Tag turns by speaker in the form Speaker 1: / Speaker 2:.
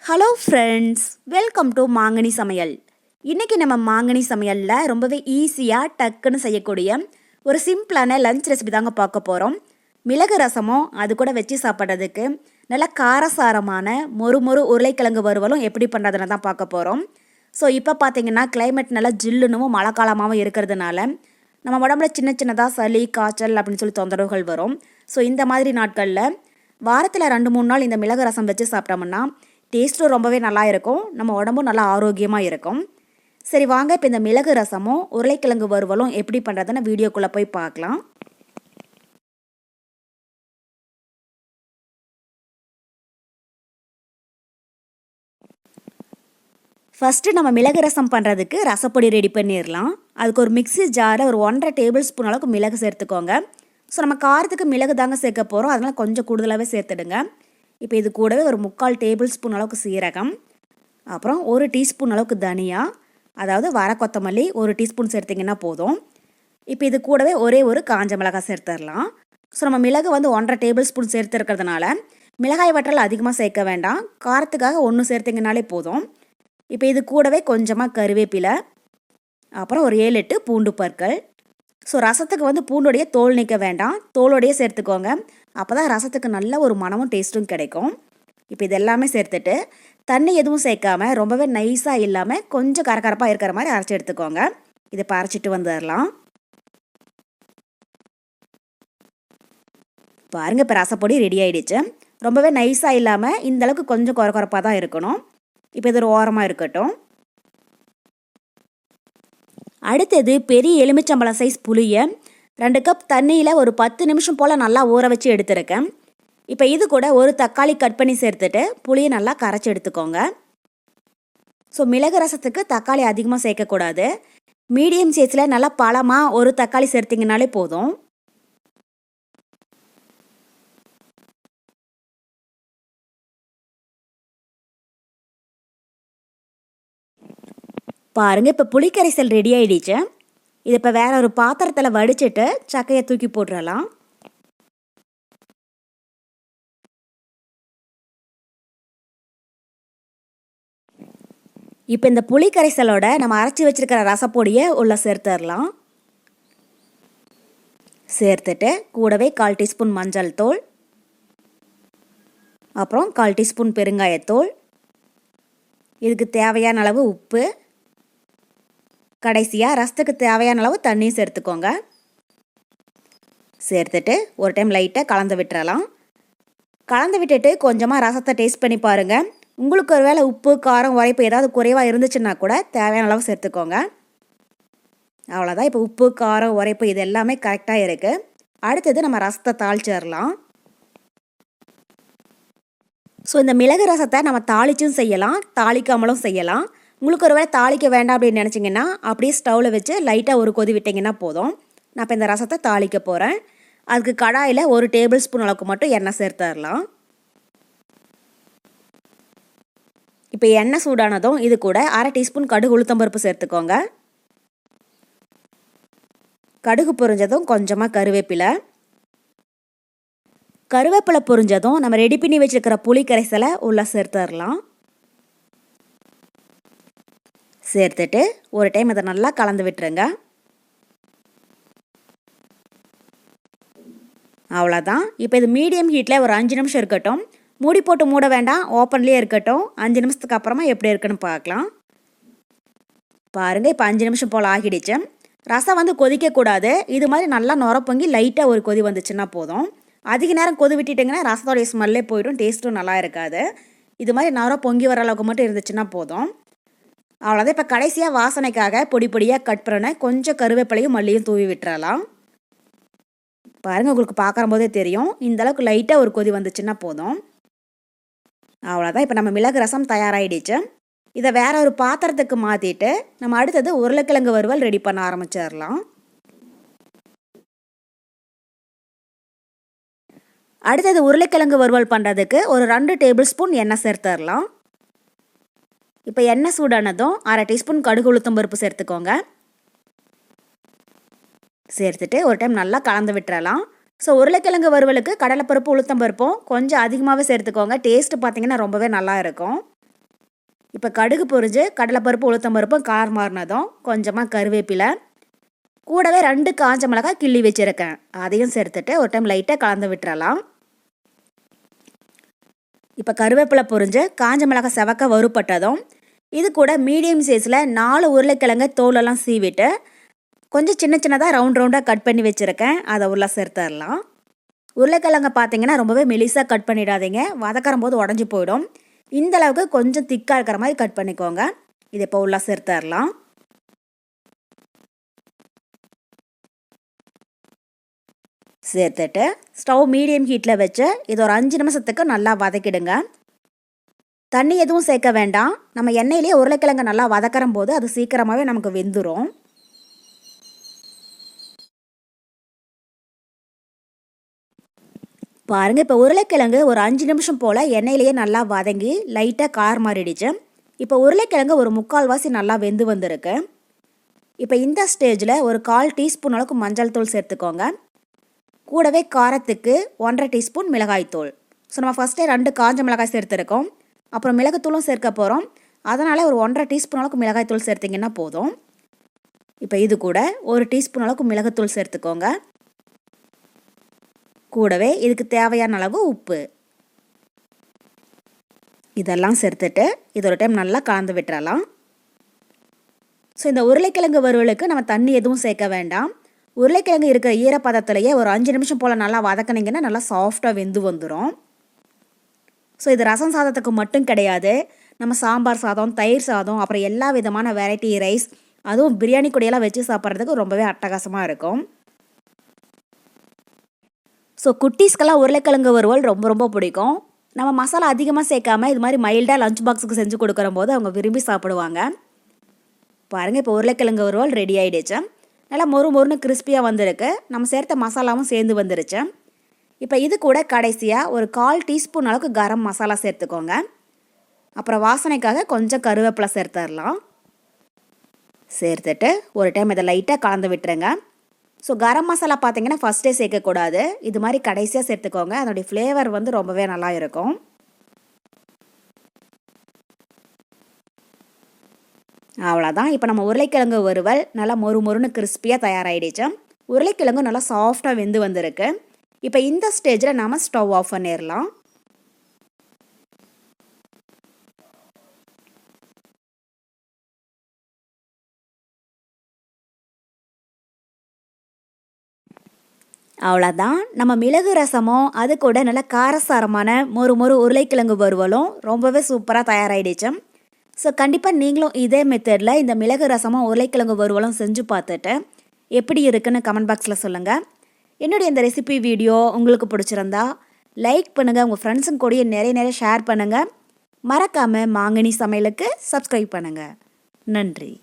Speaker 1: Hello friends, welcome to மாங்கனி சமையல். இன்றைக்கி நம்ம மாங்கனி சமையலில் ரொம்பவே ஈஸியாக டக்குன்னு செய்யக்கூடிய ஒரு சிம்பிளான லஞ்ச் ரெசிபி தாங்க பார்க்க போகிறோம். மிளகு ரசமும் அது கூட வச்சு சாப்பிட்றதுக்கு நல்லா காரசாரமான மொறு உருளைக்கிழங்கு வறுவலும் எப்படி பண்ணுறதுன்னு தான் பார்க்க போகிறோம். ஸோ இப்போ பார்த்தீங்கன்னா கிளைமேட் நல்லா ஜில்லுன்னு மழை காலமாகவும் இருக்கிறதுனால நம்ம உடம்புல சின்ன சின்னதாக சளி காய்ச்சல் அப்படின்னு சொல்லி தொந்தரவுகள் வரும். ஸோ இந்த மாதிரி நாட்களில் வாரத்தில் 2-3 நாள் இந்த மிளகு ரசம் வச்சு சாப்பிட்டோம்னா டேஸ்ட்டும் ரொம்பவே நல்லா இருக்கும், நம்ம உடம்பும் நல்லா ஆரோக்கியமாக இருக்கும். சரி வாங்க, இப்போ இந்த மிளகு ரசமும் உருளைக்கிழங்கு வறுவலும் எப்படி பண்ணுறதுன்னு வீடியோக்குள்ளே போய் பார்க்கலாம். ஃபஸ்ட்டு நம்ம மிளகு ரசம் பண்ணுறதுக்கு ரசப்பொடி ரெடி பண்ணிடலாம். அதுக்கு ஒரு மிக்ஸி ஜாரில் ஒரு 1.5 டேபிள் ஸ்பூன் அளவுக்கு மிளகு சேர்த்துக்கோங்க. ஸோ நம்ம காரத்துக்கு மிளகு தாங்க சேர்க்க போகிறோம், அதனால் கொஞ்சம் கூடுதலாகவே சேர்த்துடுங்க. இப்போ இது கூடவே ஒரு 3/4 டேபிள் ஸ்பூன் அளவுக்கு சீரகம், அப்புறம் 1 டீஸ்பூன் அளவுக்கு தனியா, அதாவது வர கொத்தமல்லி 1 டீஸ்பூன் சேர்த்திங்கன்னா போதும். இப்போ இது கூடவே ஒரே ஒரு காஞ்ச மிளகாய் சேர்த்துடலாம். ஸோ நம்ம மிளகு 1.5 டேபிள் ஸ்பூன் சேர்த்துருக்கிறதுனால மிளகாய் வற்றல் அதிகமாக சேர்க்க வேண்டாம், காரத்துக்காக 1 சேர்த்திங்கனாலே போதும். இப்போ இது கூடவே கொஞ்சமாக கருவேப்பிலை, அப்புறம் ஒரு 7-8 பூண்டு பற்கள். ஸோ ரசத்துக்கு பூண்டோடைய தோல் நீக்க வேண்டாம், தோலோடையே சேர்த்துக்கோங்க, அப்போ தான் ரசத்துக்கு நல்ல ஒரு மனமும் டேஸ்ட்டும் கிடைக்கும். இப்போ இது எல்லாமே சேர்த்துட்டு தண்ணி எதுவும் சேர்க்காம ரொம்பவே நைஸாக இல்லாமல் கொஞ்சம் கரகரப்பாக இருக்கிற மாதிரி அரைச்சி எடுத்துக்கோங்க. இதை இப்போ அரைச்சிட்டு வந்துடலாம். பாருங்கள், இப்போ ரசப்பொடி ரெடி ஆகிடுச்சு. ரொம்பவே நைஸாக இல்லாமல் இந்தளவுக்கு கொஞ்சம் குறப்பாக தான் இருக்கணும். இப்போ இது ஒரு ஓரமாக இருக்கட்டும். அடுத்தது பெரிய எலுமிச்சம்பழம் சைஸ் புளியை 2 கப் தண்ணியில் ஒரு 10 நிமிஷம் போல் நல்லா ஊற வச்சு எடுத்துருக்கேன். இப்போ இது கூட ஒரு தக்காளி கட் பண்ணி சேர்த்துட்டு புளியை நல்லா கரைச்சி எடுத்துக்கோங்க. ஸோ மிளகு ரசத்துக்கு தக்காளி அதிகமாக சேர்க்கக்கூடாது, மீடியம் சைஸில் நல்லா பழமாக ஒரு தக்காளி சேர்த்திங்கனாலே போதும். பாருங்கள், இப்போ புளிக்கரைசல் ரெடி ஆகிடுச்சு. இது இப்போ வேற ஒரு பாத்திரத்தில் வடிச்சிட்டு சக்கையை தூக்கி போட்டுடலாம். இப்போ இந்த புளிக்கரைசலோட நம்ம அரைச்சி வச்சிருக்கிற ரசப்பொடியை உள்ள சேர்த்துடலாம். சேர்த்துட்டு கூடவே 1/4 டீஸ்பூன் மஞ்சள் தூள், அப்புறம் 1/4 டீஸ்பூன் பெருங்காயத்தூள், இதுக்கு தேவையான அளவு உப்பு, கடைசியாக ரசத்துக்கு தேவையான அளவு தண்ணியும் சேர்த்துக்கோங்க. சேர்த்துட்டு ஒரு டைம் லைட்டாக கலந்து விட்டுறலாம். கலந்து விட்டுட்டு கொஞ்சமாக ரசத்தை டேஸ்ட் பண்ணி பாருங்கள். உங்களுக்கு ஒரு வேளை உப்பு காரம் உரைப்பு ஏதாவது குறைவாக இருந்துச்சுன்னா கூட தேவையான அளவு சேர்த்துக்கோங்க. அவ்வளோதான், இப்போ உப்பு காரம் உரைப்பு இது எல்லாமே கரெக்டாக இருக்குது. அடுத்தது நம்ம ரசத்தை தாளிச்சிடலாம். ஸோ இந்த மிளகு ரசத்தை நம்ம தாளிச்சும் செய்யலாம், தாளிக்காமலும் செய்யலாம். உங்களுக்கு ஒரு வேளை தாளிக்க வேண்டாம் அப்படின்னு நினச்சிங்கன்னா அப்படியே ஸ்டவ்வில் வச்சு லைட்டாக ஒரு கொதி விட்டிங்கன்னா போதும். நான் இப்போ இந்த ரசத்தை தாளிக்க போகிறேன். அதுக்கு கடாயில் 1 டேபிள் ஸ்பூன் அளவுக்கு மட்டும் எண்ணெய் சேர்த்துடலாம். இப்போ எண்ணெய் சூடானதும் இது கூட 1/2 டீஸ்பூன் கடுகு உளுத்தம்பருப்பு சேர்த்துக்கோங்க. கடுகு பொரிஞ்சதும் கொஞ்சமாக கருவேப்பிலை பொரிஞ்சதும் நம்ம ரெடி பண்ணி வச்சுருக்கிற புளி கரைசலை உள்ளே சேர்த்துடலாம். சேர்த்துட்டு ஒரு டைம் இதை நல்லா கலந்து விட்டுருங்க. அவ்வளோதான், இப்போ இது மீடியம் ஹீட்டில் ஒரு 5 நிமிஷம் இருக்கட்டும். மூடி போட்டு மூட வேண்டாம், ஓப்பன்லேயே இருக்கட்டும். 5 நிமிஷத்துக்கு அப்புறமா எப்படி இருக்குன்னு பார்க்கலாம். பாருங்கள், இப்போ 5 நிமிஷம் போல் ஆகிடுச்சு. ரசம் கொதிக்கக்கூடாது, இது மாதிரி நல்லா நுர பொங்கி லைட்டாக ஒரு கொதி வந்துச்சுன்னா போதும். அதிக நேரம் கொதி விட்டுட்டிங்கன்னா ரசத்தோடைய ஸ்மெல்லே போய்டும், டேஸ்ட்டும் நல்லா இருக்காது. இது மாதிரி நுர பொங்கி வர அளவுக்கு மட்டும் இருந்துச்சுன்னா போதும். அவ்வளோதான், இப்போ கடைசியாக வாசனைக்காக பொடி பொடியாக கட் பண்ண கொஞ்சம் கருவேப்பிலையும் மல்லியும் தூவி விட்டுறலாம். பாருங்கள், உங்களுக்கு பார்க்குற போதே தெரியும், இந்தளவுக்கு லைட்டாக ஒரு கொதி வந்துச்சுன்னா போதும். அவ்வளோதான், இப்போ நம்ம மிளகு ரசம் தயாராகிடுச்சு. இதை வேற ஒரு பாத்திரத்துக்கு மாற்றிட்டு நம்ம அடுத்தது உருளைக்கிழங்கு வறுவல் ரெடி பண்ண ஆரம்பிச்சிடலாம். அடுத்தது உருளைக்கிழங்கு வறுவல் பண்ணுறதுக்கு ஒரு 2 டேபிள் ஸ்பூன் எண்ணெய் சேர்த்துடலாம். இப்போ எண்ணெய் சூடானதும் 1/2 டீஸ்பூன் கடுகு உளுத்தம்பருப்பு சேர்த்துக்கோங்க. சேர்த்துட்டு ஒரு டைம் நல்லா கலந்து விட்டுறலாம். ஸோ உருளைக்கிழங்கு வறுவலுக்கு கடலைப்பருப்பு உளுத்தம்பருப்பும் கொஞ்சம் அதிகமாகவே சேர்த்துக்கோங்க, டேஸ்ட்டு பார்த்திங்கன்னா ரொம்பவே நல்லா இருக்கும். இப்போ கடுகு பொரிஞ்சு கடலைப்பருப்பு உளுத்தம் பருப்பும் கார் மாறினதும் கொஞ்சமாக கருவேப்பிலை கூடவே 2 காஞ்ச மிளகாய் கிள்ளி வச்சுருக்கேன், அதையும் சேர்த்துட்டு ஒரு டைம் லைட்டாக கலந்து விட்டுறலாம். இப்போ கருவேப்பிலை பொரிஞ்சு காஞ்ச மிளகாய் செவக்க வறுப்பட்டதும் இது கூட மீடியம் சைஸில் 4 உருளைக்கிழங்கு தோலெல்லாம் சீவிட்டு கொஞ்சம் சின்ன சின்னதாக ரவுண்டாக கட் பண்ணி வச்சுருக்கேன், அதை உள்ள சேர்த்துடலாம். உருளைக்கிழங்க பார்த்தீங்கன்னா ரொம்பவே மெலிசாக கட் பண்ணிடாதீங்க, வதக்கறம் போது உடஞ்சி போயிடும். இந்த அளவுக்கு கொஞ்சம் திக்காக இருக்கிற மாதிரி கட் பண்ணிக்கோங்க. இதை இப்போ உள்ள சேர்த்துடலாம். சேர்த்துட்டு ஸ்டவ் மீடியம் ஹீட்டில் வச்சு இது ஒரு 5 நிமிஷத்துக்கு நல்லா வதக்கிடுங்க. தண்ணி எதுவும் சேர்க்க வேண்டாம், நம்ம எண்ணெயிலேயே உருளைக்கிழங்கு நல்லா வதக்கறம் போது அது சீக்கிரமாகவே நமக்கு வெந்துடும். பாருங்கள், இப்போ உருளைக்கிழங்கு ஒரு 5 நிமிஷம் போல் எண்ணெயிலேயே நல்லா வதங்கி லைட்டாக கார் மாறிடுச்சு. இப்போ உருளைக்கிழங்கு ஒரு 3/4 நல்லா வெந்து வந்திருக்கு. இப்போ இந்த ஸ்டேஜில் ஒரு 1/4 டீஸ்பூன் அளவுக்கு மஞ்சள் தூள் சேர்த்துக்கோங்க. கூடவே காரத்துக்கு 1/2 டீஸ்பூன் மிளகாய்த்தூள். ஸோ நம்ம ஃபஸ்ட்டே 2 காஞ்ச மிளகாய் சேர்த்துருக்கோம், அப்புறம் மிளகுத்தூளும் சேர்க்க போகிறோம். அதனால் ஒரு 1/2 டீஸ்பூன் அளவுக்கு மிளகாய்த்தூள் சேர்த்திங்கன்னா போதும். இப்போ இது கூட 1 டீஸ்பூன் அளவுக்கு மிளகுத்தூள் சேர்த்துக்கோங்க. கூடவே இதுக்கு தேவையான அளவு உப்பு இதெல்லாம் சேர்த்துட்டு இது ஒரு டைம் நல்லா கலந்து விட்டுறலாம். ஸோ இந்த உருளைக்கிழங்கு வறுவலுக்கு நம்ம தண்ணி எதுவும் சேர்க்க வேண்டாம். உருளைக்கிழங்கு இருக்கிற ஈரப்பதத்திலேயே ஒரு 5 நிமிஷம் போல் நல்லா வதக்கினீங்கன்னா நல்லா சாஃப்டாக வெந்து வந்துடும். ஸோ இது ரசம் சாதத்துக்கு மட்டும் கிடையாது, நம்ம சாம்பார் சாதம், தயிர் சாதம், அப்புறம் எல்லா விதமான வெரைட்டி ரைஸ், அதுவும் பிரியாணி கூடையெல்லாம் வச்சு சாப்பிட்றதுக்கு ரொம்பவே அட்டகாசமாக இருக்கும். ஸோ குட்டீஸ்க்கெல்லாம் உருளைக்கிழங்கு வறுவல் ரொம்ப ரொம்ப பிடிக்கும். நம்ம மசாலா அதிகமாக சேர்க்காமல் இது மாதிரி மைல்டாக லஞ்ச் பாக்ஸுக்கு செஞ்சு கொடுக்குற போது அவங்க விரும்பி சாப்பிடுவாங்க. பாருங்கள், இப்போ உருளைக்கிழங்கு வறுவல் ரெடி ஆகிடுச்சு. நல்லா மொறுன்னு கிறிஸ்பியாக வந்திருக்கு, நம்ம சேர்த்த மசாலாவும் சேர்ந்து வந்துருச்சு. இப்போ இது கூட கடைசியாக ஒரு 1/4 டீஸ்பூன் அளவுக்கு கரம் மசாலா சேர்த்துக்கோங்க. அப்புறம் வாசனைக்காக கொஞ்சம் கருவேப்பிலை சேர்த்துடலாம். சேர்த்துட்டு ஒரு டைம் இதை லைட்டாக கலந்து விட்டுருங்க. ஸோ கரம் மசாலா பார்த்தீங்கன்னா ஃபஸ்ட்டே சேர்க்கக்கூடாது, இது மாதிரி கடைசியாக சேர்த்துக்கோங்க, அதனுடைய ஃப்ளேவர் வந்து ரொம்பவே நல்லா இருக்கும். அவ்வளோதான், இப்போ நம்ம உருளைக்கிழங்கு வறுவல் நல்லா மொறுன்னு கிறிஸ்பியாக தயாராகிடுச்சு. உருளைக்கிழங்கு நல்லா சாஃப்டாக வெந்து வந்திருக்கு. இப்போ இந்த ஸ்டேஜில் நாம் ஸ்டவ் ஆஃப் பண்ணிடலாம். அவ்வளோதான், நம்ம மிளகு ரசமும் அது கூட நல்ல காரசாரமான மொறு உருளைக்கிழங்கு வறுவலும் ரொம்பவே சூப்பராக தயாராகிடுச்சு. ஸோ கண்டிப்பாக நீங்களும் இதே மெத்தடில் இந்த மிளகு ரசமும் உருளைக்கிழங்கு வறுவலும் செஞ்சு பார்த்துட்டு எப்படி இருக்குன்னு கமெண்ட் பாக்ஸில் சொல்லுங்கள். என்னுடைய இந்த ரெசிபி வீடியோ உங்களுக்கு பிடிச்சிருந்தா லைக் பண்ணுங்கள், உங்கள் ஃப்ரெண்ட்ஸுங்க கூடயே நிறைய ஷேர் பண்ணுங்கள். மறக்காமல் மாங்கனி சமையலுக்கு சப்ஸ்கிரைப் பண்ணுங்கள். நன்றி.